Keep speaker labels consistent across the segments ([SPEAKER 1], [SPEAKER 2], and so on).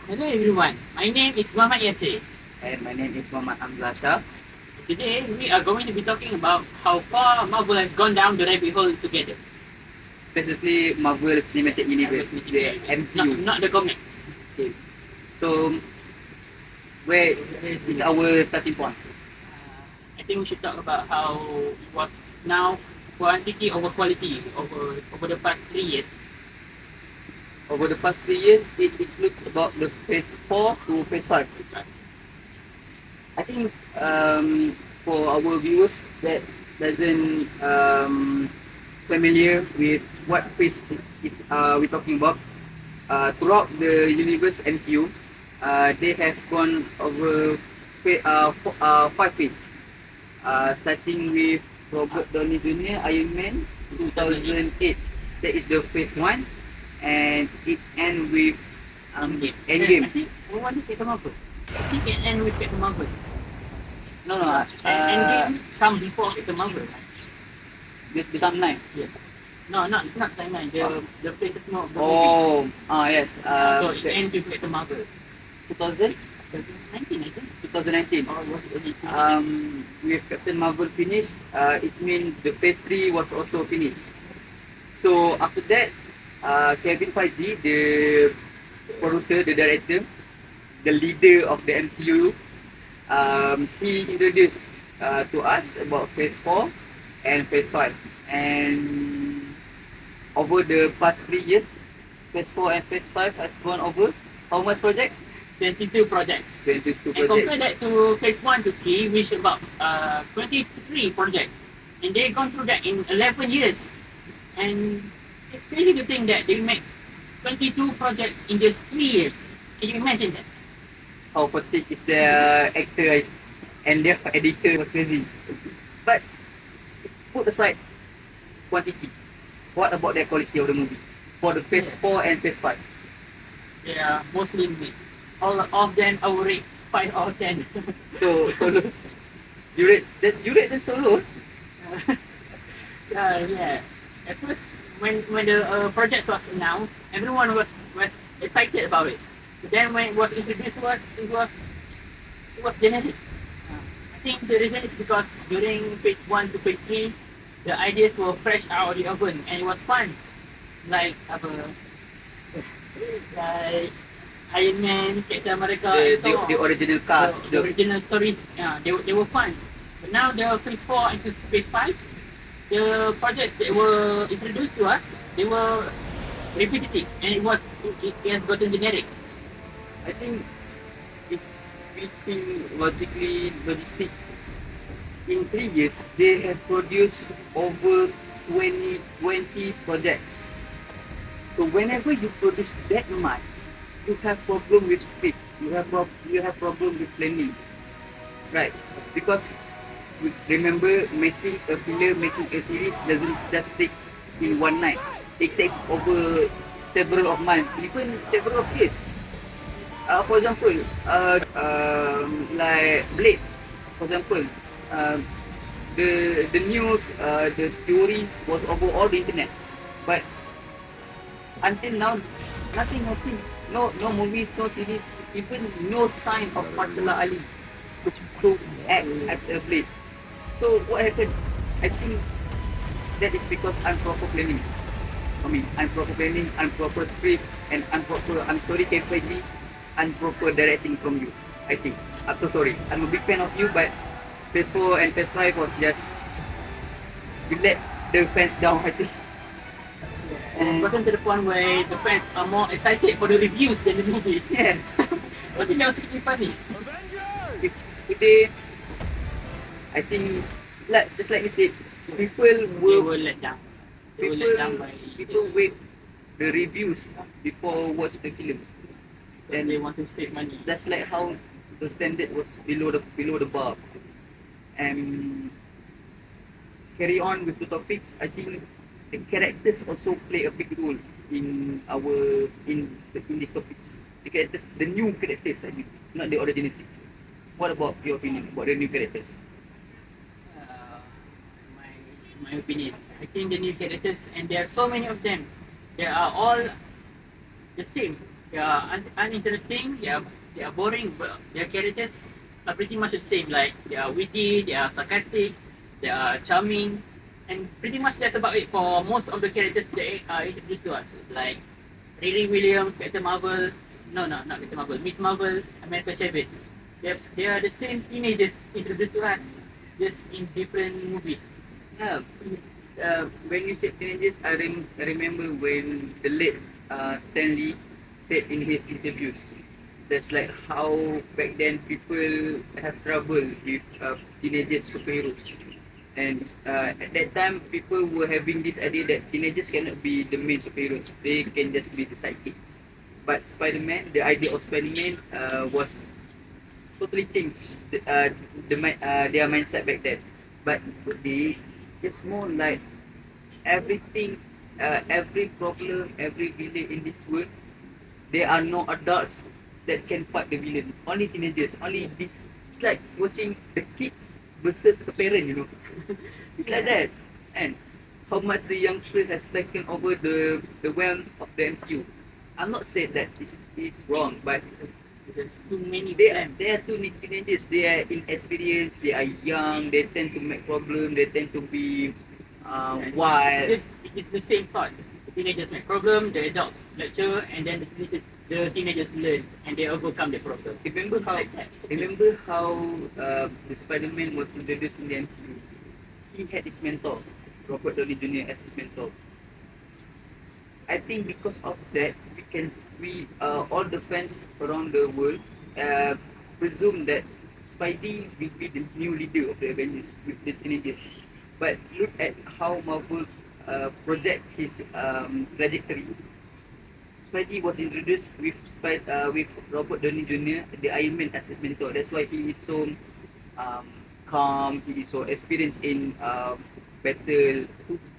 [SPEAKER 1] Hello everyone, my name is Muhammad Yasir.
[SPEAKER 2] And my name is Muhammad Amzasha.
[SPEAKER 1] Today we are going to be talking about how far Marvel has gone down the rabbit hole together.
[SPEAKER 2] Specifically, Marvel Cinematic Universe, the MCU.
[SPEAKER 1] Not the comics.
[SPEAKER 2] Okay. So, where is our starting point?
[SPEAKER 1] I think we should talk about how it was now quantity over quality over the past 3 years.
[SPEAKER 2] Over the past 3 years, it includes about the phase 4 to phase 5. I think for our viewers that doesn't familiar with what phase is we talking about, throughout the universe MCU, they have gone over 5 phases. Starting with Robert Downey Jr. Iron Man 2008. That is the phase 1, and it ends with Endgame.
[SPEAKER 1] I think we want to Captain Marvel. I think it ends with Captain Marvel.
[SPEAKER 2] No, no,
[SPEAKER 1] Endgame come before Captain Marvel.
[SPEAKER 2] the timeline.
[SPEAKER 1] Yeah. No, not timeline. The phase is more of the
[SPEAKER 2] Oh,
[SPEAKER 1] movie.
[SPEAKER 2] yes.
[SPEAKER 1] So it ends with Captain Marvel.
[SPEAKER 2] 2000,
[SPEAKER 1] 2019, I think.
[SPEAKER 2] 2019.
[SPEAKER 1] Or was it early 2019?
[SPEAKER 2] With Captain Marvel finished, it means the phase 3 was also finished. So after that, Kevin Feige, the producer, the director, the leader of the MCU, he introduced to us about phase 4 and phase 5. And over the past 3 years, phase 4 and phase 5 has gone over how much project?
[SPEAKER 1] 22 projects.
[SPEAKER 2] 22
[SPEAKER 1] And compare
[SPEAKER 2] projects.
[SPEAKER 1] that to phase 1 to 3, which about 23 projects. And they've gone through that in 11 years. And it's crazy to think that they make 22 projects in just 3 years. Can you imagine that?
[SPEAKER 2] How fatigue is the actor and their editor was crazy. But put aside quantity, what about the quality of the movie? For the phase 4 and phase 5.
[SPEAKER 1] They are mostly mid. All of them I would rate 5 out of 10.
[SPEAKER 2] So Solo, you rate the Solo?
[SPEAKER 1] Yeah. At first, when the project was announced, everyone was excited about it. But then when it was introduced to us, it was generic. I think the reason is because during phase 1 to phase 3, the ideas were fresh out of the oven and it was fun. Like like Iron Man, Captain America, and Thor.
[SPEAKER 2] The original cast.
[SPEAKER 1] The original stories, yeah, they were fun. But now the phase 4 and phase 5, the projects that were introduced to us, they were repetitive and it has gotten generic.
[SPEAKER 2] I think if we think logically, logistic, in 3 years, they have produced over 20 projects. So whenever you produce that much, you have problem with script. You have problem with planning, right? Because remember, making a film, making a series doesn't just take in one night. It takes over several of months, even several of years. For example, like Blade, for example, uh, the news, the theories was over all the internet, but until now, nothing has seen. No movies, no series, even no sign of Marcella Ali to act as a Blade. So what happened? I think that is because improper planning. I mean, improper planning, improper script, and I'm sorry, KPG, improper directing from you. I think. I'm so sorry. I'm a big fan of you, but phase 4 and phase 5 was just, you let the fans down, I think.
[SPEAKER 1] And it's gotten to the point where the fans are more excited for the reviews than the movie.
[SPEAKER 2] Yes.
[SPEAKER 1] I think that was really funny.
[SPEAKER 2] If today, I think, just like you said, people
[SPEAKER 1] They
[SPEAKER 2] will
[SPEAKER 1] were let down. They were let down by
[SPEAKER 2] people wait the reviews before watch the films.
[SPEAKER 1] and they want to save money.
[SPEAKER 2] That's like how the standard was below the bar. And carry on with the topics. I think the characters also play a big role in in these topics. The characters, the new characters, I mean, not the original six. What about your opinion about the new characters?
[SPEAKER 1] Uh, my my opinion. I think the new characters, and there are so many of them, they are all the same. they are uninteresting. They are boring, but their characters are pretty much the same. Like they are witty, they are sarcastic, they are charming, and pretty much that's about it for most of the characters that are introduced to us. Like Riri Williams, Captain Marvel. No, no, not Captain Marvel. Miss Marvel, America Chavez. They are the same teenagers introduced to us, just in different movies.
[SPEAKER 2] Yeah. When you said teenagers, I remember when the late Stanley said in his interviews, that's like how back then people have trouble with teenagers superheroes. And at that time, people were having this idea that teenagers cannot be the main superheroes; they can just be the sidekicks. But Spider-Man, the idea of Spider-Man was totally changed their mindset back then. But today, it's more like everything, every problem, every villain in this world, there are no adults that can fight the villain. Only teenagers. Only this. It's like watching the kids versus a parent. It's like that. And how much the youngster has taken over the realm of the MCU. I'm not saying that it's wrong, but
[SPEAKER 1] There's too many of
[SPEAKER 2] they
[SPEAKER 1] them.
[SPEAKER 2] are too many teenagers. They are inexperienced. They are young. They tend to make problem. They tend to be wild.
[SPEAKER 1] It's the same thought. The teenagers make problem, the adults lecture, and then the teenagers learn and they overcome the problem.
[SPEAKER 2] Remember
[SPEAKER 1] It's
[SPEAKER 2] how
[SPEAKER 1] like that.
[SPEAKER 2] the Spider-Man was introduced in the MCU? He had his mentor, Robert Downey Jr. as his mentor. I think because of that, we all the fans around the world presume that Spidey will be the new leader of the Avengers with the teenagers. But look at how Marvel project his trajectory. Spidey was introduced with Robert Downey Jr., the Iron Man as his mentor. That's why he is so calm. He is so experienced in battle.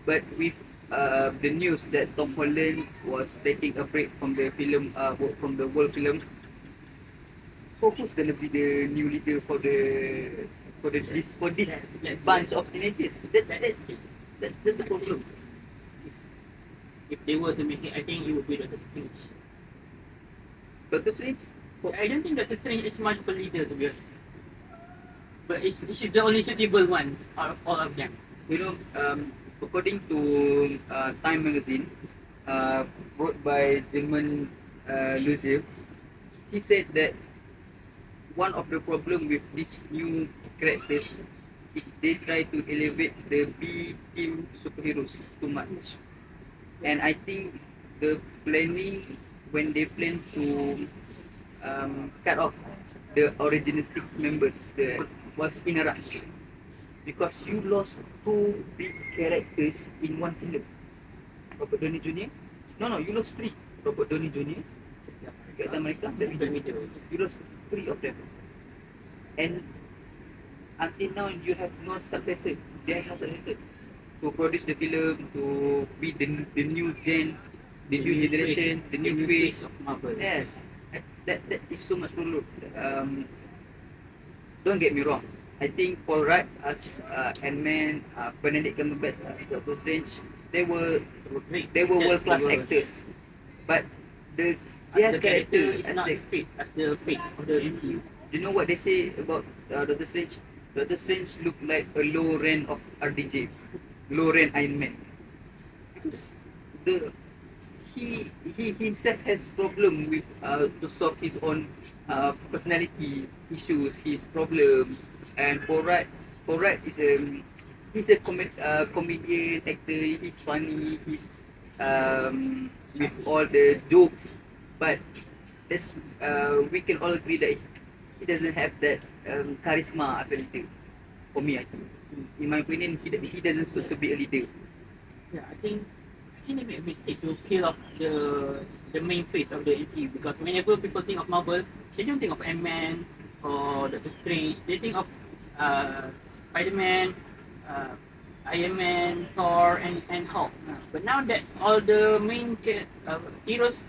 [SPEAKER 2] But with the news that Tom Holland was taking a break from the film, from the world film, so who's gonna be the new leader for this
[SPEAKER 1] Yes,
[SPEAKER 2] bunch of teenagers? That's the problem.
[SPEAKER 1] If they were to make it, I think it would be Doctor Strange.
[SPEAKER 2] Doctor Strange,
[SPEAKER 1] I don't think Doctor Strange is much of a leader, to be honest. But she's the only suitable one out of all of them.
[SPEAKER 2] according to Time magazine, wrote by German Lucier, he said that one of the problem with these new characters is they try to elevate the B team superheroes too much. And I think the planning, when they plan to cut off the original 6 members, was in a rush, because you lost 2 big characters in one film. Robert Downey Jr. No, you lost 3. Robert Downey Jr., Captain America, Black Widow. You lost 3 of them. And until now, you have no successor. They have no successor to produce the film, to be the new gen, the new generation, the new face
[SPEAKER 1] of Marvel.
[SPEAKER 2] Yes, that is so much more. Don't get me wrong. I think Paul Rudd as Ant-Man, Benedict Cumberbatch as Doctor Strange, they were world-class actors. But their
[SPEAKER 1] The character
[SPEAKER 2] character
[SPEAKER 1] is
[SPEAKER 2] as
[SPEAKER 1] not
[SPEAKER 2] the
[SPEAKER 1] fit as the face of the MCU.
[SPEAKER 2] you know what they say about Doctor Strange? Doctor Strange look like a low rent of RDJ, low rent Iron Man, because he himself has problem with to solve his own personality issues, his problem. And Paul Rudd is he's a comedian actor. He's funny. He's with all the jokes, but this we can all agree that he doesn't have that charisma as a leader. For me, I think, in my opinion, he doesn't suit to be a leader.
[SPEAKER 1] Yeah, I think they make a mistake to kill off the main face of the MCU, because whenever people think of Marvel, they don't think of Ant-Man or Doctor Strange. They think of Spider-Man, Iron Man, Thor, and Hulk. But now that all the main heroes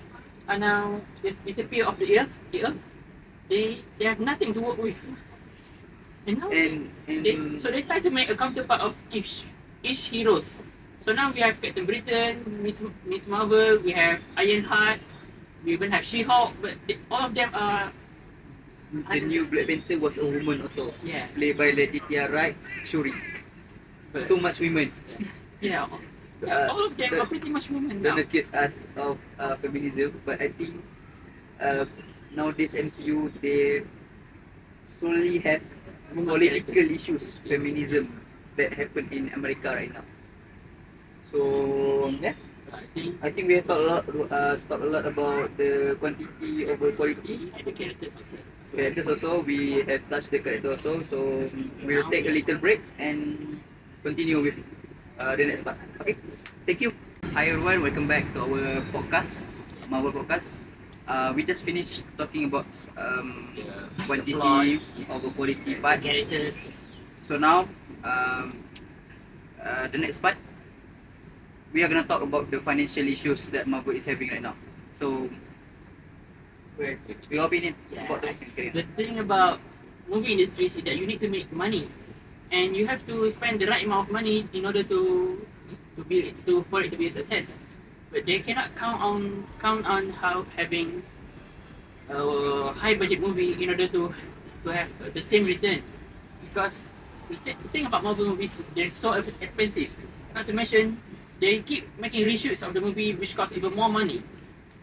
[SPEAKER 1] are now just disappear off the earth, they have nothing to work with. And now so they try to make a counterpart of each heroes. So now we have Captain Britain, Miss Marvel, we have Ironheart, We even have She-Hulk, but all of them are
[SPEAKER 2] The new Black Panther was a woman also,
[SPEAKER 1] yeah.
[SPEAKER 2] played by Letitia Wright, Shuri.
[SPEAKER 1] But,
[SPEAKER 2] Too much women.
[SPEAKER 1] yeah, all of them are pretty much women now.
[SPEAKER 2] Don't accuse us of feminism, but I think nowadays MCU they solely have political issues, feminism that happen in America right now. So yeah, I think we have talked a lot about the quantity over quality.
[SPEAKER 1] And the characters also.
[SPEAKER 2] Characters also, we have touched the character also. So we'll take a little break and continue with the next part. Okay, thank you. Hi everyone, welcome back to our podcast, Marvel podcast. We just finished talking about quantity over quality parts.
[SPEAKER 1] Characters.
[SPEAKER 2] So now, the next part, we are gonna talk about the financial issues that Marvel is having right now. So, your opinion about the
[SPEAKER 1] The thing about movie industries is that you need to make money, and you have to spend the right amount of money in order for it to be a success. But they cannot count on how having a high budget movie in order to have the same return, because the thing about Marvel movies is they're so expensive. Not to mention they keep making reshoots of the movie which cost even more money,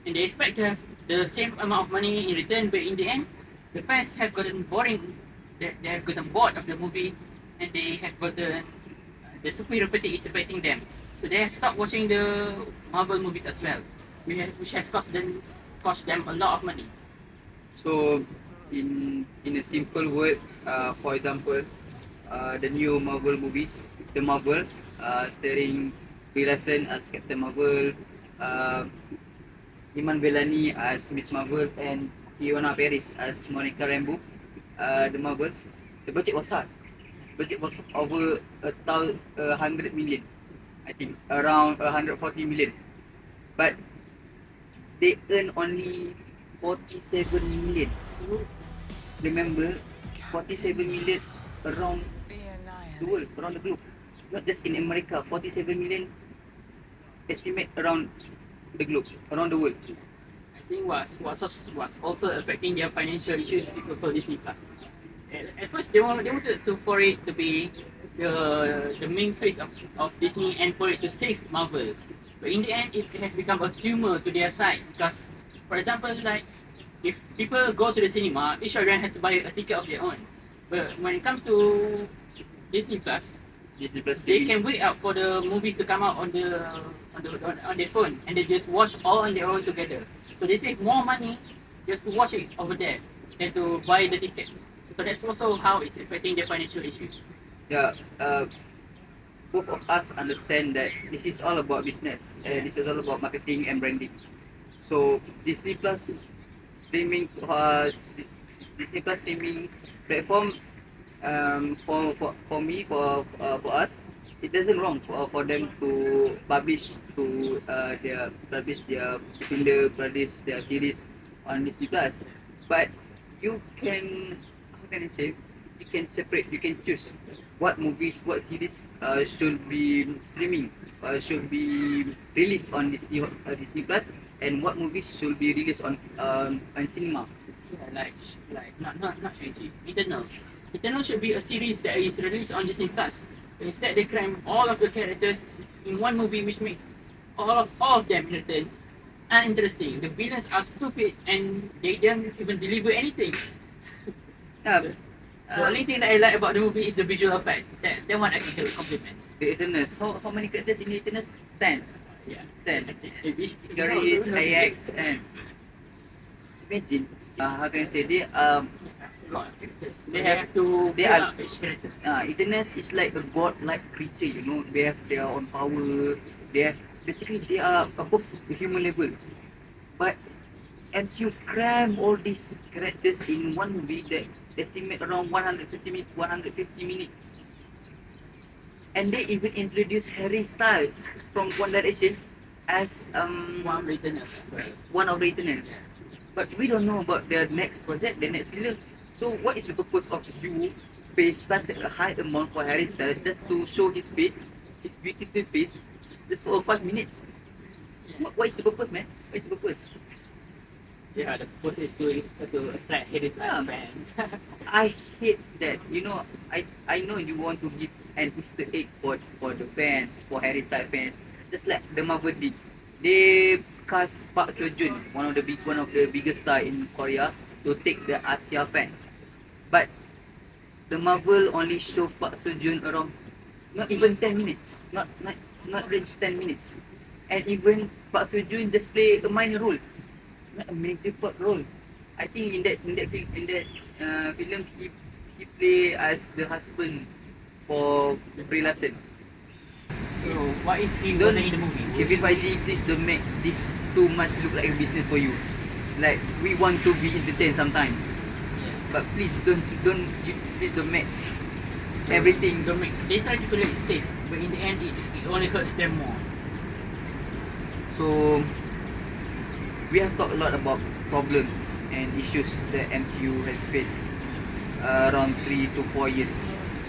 [SPEAKER 1] and they expect to have the same amount of money in return, but in the end the fans have gotten boring. They have gotten bored of the movie, and they have gotten the superhero fatigue is affecting them. So they have stopped watching the Marvel movies as well, which has cost them a lot of money.
[SPEAKER 2] So, in a simple word, for example, the new Marvel movies, the Marvels, starring Brie Larson as Captain Marvel, Iman Vellani as Miss Marvel, and Fiona Paris as Monica Rambeau. The Marvels, the budget was hard. Budget was over 100 million, I think, around 140 million. But they earn only 47 million. Remember, 47 million around the world, around the globe. Not just in America, 47 million estimate around the globe, around the world.
[SPEAKER 1] I think what's also affecting their financial issues is also Disney Plus. At first, they wanted for it to be the main face of Disney and for it to save Marvel. But in the end, it has become a tumor to their side because, for example, like if people go to the cinema, each of them has to buy a ticket of their own. But when it comes to Disney Plus, they can wait out for the movies to come out on their phone, and they just watch all on their own together. So they save more money just to watch it over there than to buy the tickets. So that's also how it's affecting their financial issues.
[SPEAKER 2] Yeah, both of us understand that this is all about business and this is all about marketing and branding. So Disney Plus streaming platform, for us, it doesn't wrong for them to publish their series on Disney Plus, but you can, how can I say, you can separate, you can choose what movies, what series should be streaming, should be released on Disney Plus, and what movies should be released on cinema.
[SPEAKER 1] Yeah, like not Shang-Chi. Eternals. Eternals should be a series that is released on Disney Plus. But instead, they cram all of the characters in one movie, which makes all of them in return uninteresting. The villains are stupid and they don't even deliver anything. The only thing that I like about the movie is the visual effects. That one I can compliment.
[SPEAKER 2] The Eternals. How many characters in the Eternals? 10.
[SPEAKER 1] Yeah.
[SPEAKER 2] 10.
[SPEAKER 1] Maybe.
[SPEAKER 2] Garis, Ajax, and imagine. How can I say, they
[SPEAKER 1] have to
[SPEAKER 2] they are
[SPEAKER 1] each character.
[SPEAKER 2] Eternals is like a god-like creature, you know. They have their own power. They are above the human levels. But MCU cram all these characters in one movie that estimate around 150 minutes. And they even introduce Harry Styles from One Direction as one of the Eternals. But we don't know about the next project, the next villain. So what is the purpose of you pay such a high amount for Harry Styles just to show his face, his beautiful face, just for 5 minutes? What is the purpose, man? What is the purpose?
[SPEAKER 1] Yeah, the purpose is to attract Harry Styles fans.
[SPEAKER 2] I hate that. I know you want to give an Easter egg for the fans, for Harry Styles fans. Just like the Marvel did. They cast Park Seo Joon, one of the biggest star in Korea, to take the Asia fans. But the Marvel only show Park Seo Joon around not even 10 minutes. Not reach 10 minutes. And even Park Seo Joon just play a minor role. Not a major part role. I think in that film he play as the husband for Brie Larson.
[SPEAKER 1] So what if he
[SPEAKER 2] Don't-
[SPEAKER 1] wasn't in the movie?
[SPEAKER 2] Kevin Feige, please don't make this too much look like a business for you. Like we want to be entertained sometimes,
[SPEAKER 1] Yeah.
[SPEAKER 2] but please don't make everything.
[SPEAKER 1] They try to play it safe, but in the end it only hurts them more.
[SPEAKER 2] So we have talked a lot about problems and issues that MCU has faced around 3 to 4 years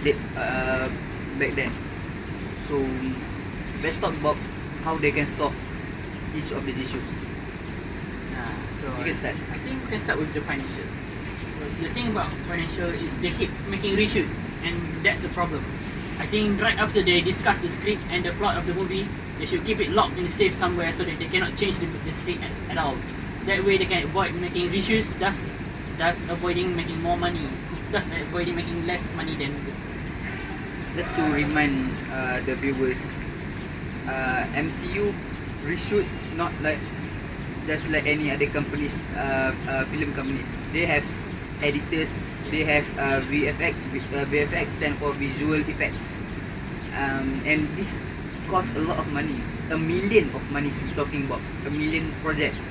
[SPEAKER 2] back then. So let's talk about how they can solve each of these issues.
[SPEAKER 1] So
[SPEAKER 2] You can start.
[SPEAKER 1] I think we can start with the financial. Because the thing about financial is they keep making reshoots, and that's the problem. I think right after they discuss the script and the plot of the movie, they should keep it locked in safe somewhere so that they cannot change the script at all. That way they can avoid making reshoots, thus avoiding making more money, thus avoiding making less money than.
[SPEAKER 2] Just to remind the viewers, MCU reshoot not like just like any other companies, film companies. They have editors, they have VFX. VFX stand for visual effects, and this costs a lot of money. $1 million of money we're talking about, 1 million projects.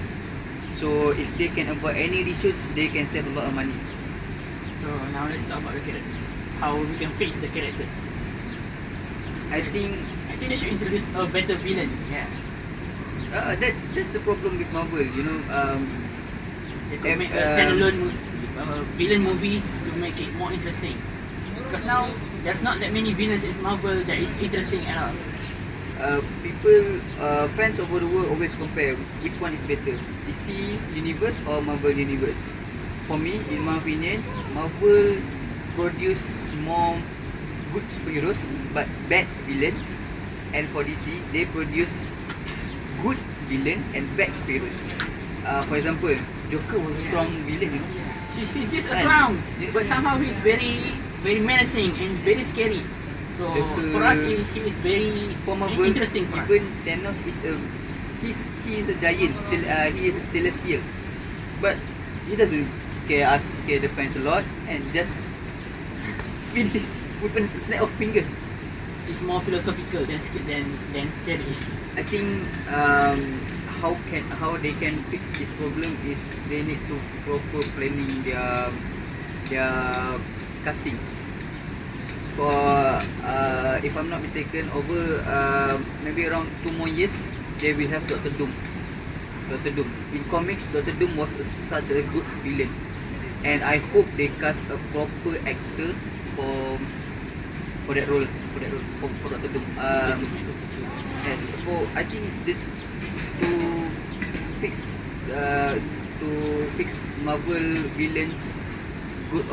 [SPEAKER 2] So if they can avoid any reshoots, they can save a lot of money.
[SPEAKER 1] So now let's talk about the characters. How we can fix the characters.
[SPEAKER 2] I think
[SPEAKER 1] they should introduce a better villain. Yeah.
[SPEAKER 2] that's the problem with Marvel.
[SPEAKER 1] They could make standalone villain movies to make it more interesting. Because now there's not that many villains in Marvel that is interesting at all.
[SPEAKER 2] Fans over the world always compare which one is better, DC Universe or Marvel Universe. For me, in my opinion, Marvel produce more good superheroes but bad villains, and for DC, they produce good villain and bad superheroes. For example, Joker was a strong villain,
[SPEAKER 1] He's just a
[SPEAKER 2] And-
[SPEAKER 1] clown, but somehow he's very menacing and very scary. So for us, he is very
[SPEAKER 2] For Marvel,
[SPEAKER 1] interesting for us.
[SPEAKER 2] even Thanos is he is a giant, he is a celestial, but he doesn't scare the fans a lot, and just finish with a snap of finger.
[SPEAKER 1] He's more philosophical than scary.
[SPEAKER 2] I think how they can fix this problem is they need to proper planning their casting. For if I'm not mistaken, over maybe around 2 more years, they will have Doctor Doom. In comics, Doctor Doom was such a good villain, and I hope they cast a proper actor for that role for Doctor Doom. Yes, I think to fix Marvel villains good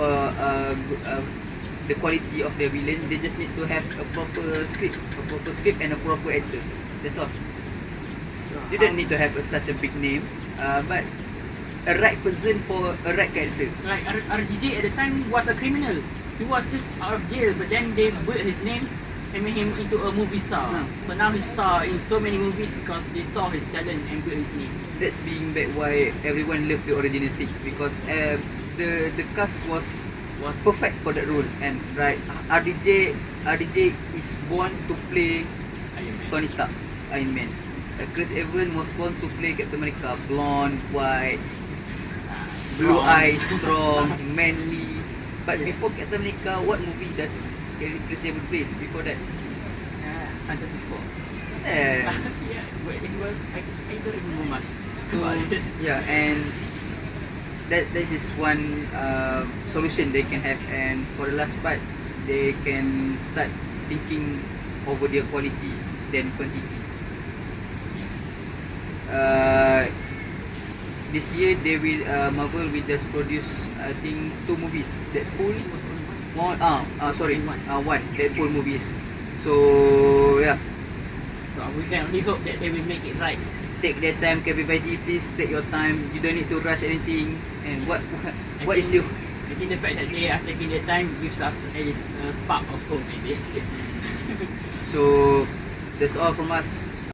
[SPEAKER 2] the quality of their villain, they just need to have a proper script and a proper actor. That's all. You don't need to have such a big name, but a right person for a right character.
[SPEAKER 1] Like RGJ at the time was a criminal. He was just out of jail, but then they built his name and made him into a movie star. So now he's star in so many movies because they saw his talent and built his name.
[SPEAKER 2] That's being back why everyone loved the original six, because the cast was perfect for that role. And right, RDJ is born to play
[SPEAKER 1] Iron Man.
[SPEAKER 2] Tony Stark, Iron Man. Chris Evans was born to play Captain America, blonde, white, blue eyes, strong, manly. But before Captain America, what movie does Chris Evans plays before that?
[SPEAKER 1] Fantastic Four.
[SPEAKER 2] Yeah.
[SPEAKER 1] Yeah, but it was, I don't remember much.
[SPEAKER 2] So yeah, and this is one solution they can have. And for the last part, they can start thinking over their quality than quantity. this year they will Marvel will just produce I think 2 movies. Deadpool, one one Deadpool movies. So yeah,
[SPEAKER 1] So we can only hope that they will make it right.
[SPEAKER 2] take their time, everybody. Please take your time. You don't need to rush anything. And what is your
[SPEAKER 1] I think the fact that they are taking their time gives us at least a spark of hope, maybe.
[SPEAKER 2] so that's all from us.